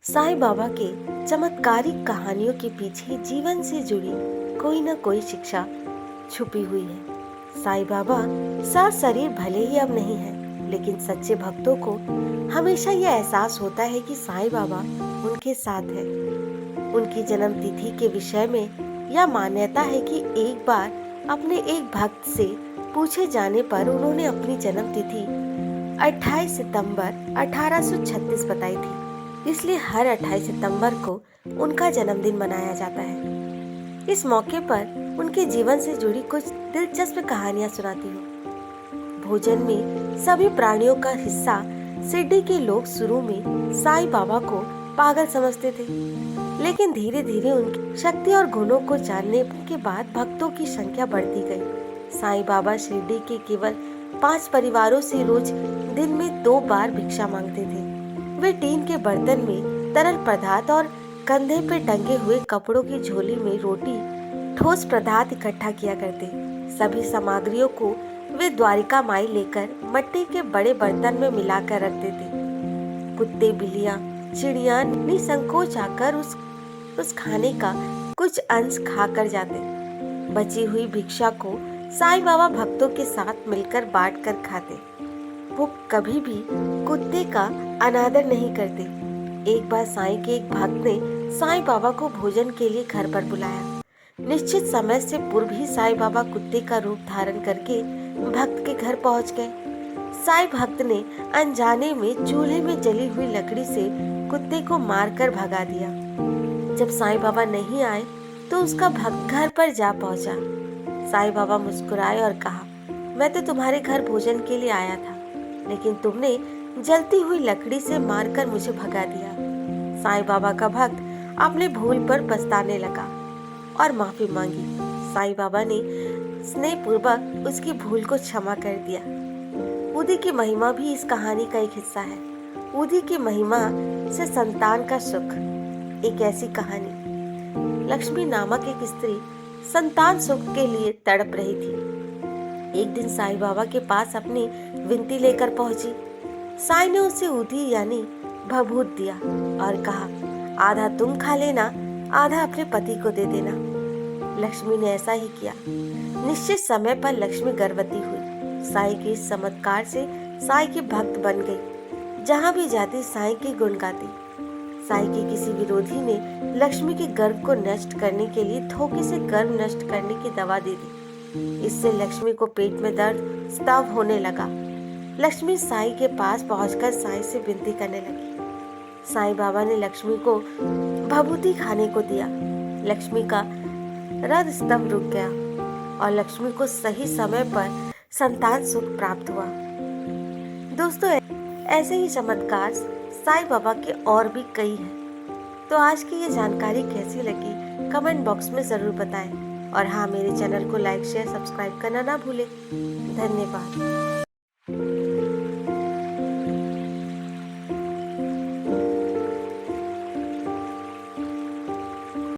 साईं बाबा के चमत्कारिक कहानियों के पीछे जीवन से जुड़ी कोई न कोई शिक्षा छुपी हुई है। साईं बाबा साथ शरीर भले ही अब नहीं है, लेकिन सच्चे भक्तों को हमेशा यह एहसास होता है कि साईं बाबा उनके साथ है। उनकी जन्म तिथि के विषय में यह मान्यता है कि एक बार अपने एक भक्त से पूछे जाने पर उन्होंने अपनी जन्म तिथि 28 सितंबर 1836 बताई थी। इसलिए हर 28 सितंबर को उनका जन्मदिन मनाया जाता है। इस मौके पर उनके जीवन से जुड़ी कुछ दिलचस्प कहानियां सुनाती हूँ। भोजन में सभी प्राणियों का हिस्सा सिड्डी के लोग शुरू में साईं बाबा को पागल समझते थे, लेकिन धीरे धीरे उनकी शक्ति और गुणों को जानने के बाद भक्तों की संख्या बढ़ती गई। साईं बाबा शिरडी के केवल 5 परिवारों से रोज दिन में 2 बार भिक्षा मांगते थे। वे टीन के बर्तन में तरल पदार्थ और कंधे पे टंगे हुए कपड़ों की झोली में रोटी ठोस पदार्थ इकट्ठा किया करते। सभी सामग्रियों को वे द्वारिका माई लेकर मिट्टी के बड़े बर्तन में मिलाकर रखते थे। कुत्ते, बिल्लियां, चिड़िया निसंकोच आकर उस खाने का कुछ अंश खाकर जाते। बची हुई भिक्षा को साईं बाबा भक्तों के साथ मिलकर बांट कर खाते। वो कभी भी कुत्ते का अनादर नहीं करते। एक बार साईं के एक भक्त ने साईं बाबा को भोजन के लिए घर पर बुलाया। निश्चित समय से पूर्व ही साईं बाबा कुत्ते का रूप धारण करके भक्त के घर पहुंच गए। साईं भक्त ने अनजाने में चूल्हे में जली हुई लकड़ी से कुत्ते को मारकर भगा दिया। जब साईं बाबा नहीं आए तो उसका भक्त घर पर जा पहुंचा। साईं बाबा मुस्कुराए और कहा, मैं तो तुम्हारे घर भोजन के लिए आया था, लेकिन तुमने जलती हुई लकड़ी से मारकर मुझे भगा दिया। साईं बाबा का भक्त अपने भूल पर पछताने लगा और माफी मांगी। साईं बाबा ने स्नेहपूर्वक उसकी भूल को क्षमा कर दिया। उदी की महिमा भी इस कहानी का एक हिस्सा है। उदी की महिमा से संतान का सुख। एक ऐसी कहानी। लक्ष्मी नामक एक स्त्री संतान सुख के लिए तड़प रही थी। एक दिन साईं बाबा के पास अपनी विनती लेकर पहुंची। साईं ने उसे उधी यानी भभूत दिया और कहा, आधा तुम खा लेना, आधा अपने पति को दे देना। लक्ष्मी ने ऐसा ही किया। निश्चित समय पर लक्ष्मी गर्भवती हुई। साईं के इस चमत्कार से साईं की भक्त बन गई। जहां भी जाती साईं की गुण गाती। साईं के किसी विरोधी ने लक्ष्मी के गर्भ को नष्ट करने के लिए धोखे से गर्भ नष्ट करने की दवा दे दी। इससे लक्ष्मी को पेट में दर्द स्तव होने लगा। लक्ष्मी साईं के पास पहुंचकर साईं से विनती करने लगी। साईं बाबा ने लक्ष्मी को भभूति खाने को दिया। लक्ष्मी का रक्त स्तंभ रुक गया और लक्ष्मी को सही समय पर संतान सुख प्राप्त हुआ। दोस्तों, ऐसे ही चमत्कार साईं बाबा के और भी कई हैं। तो आज की ये जानकारी कैसी लगी कमेंट बॉक्स में जरूर बताएं। और हाँ, मेरे चैनल को लाइक, शेयर, सब्सक्राइब करना ना भूलें। धन्यवाद।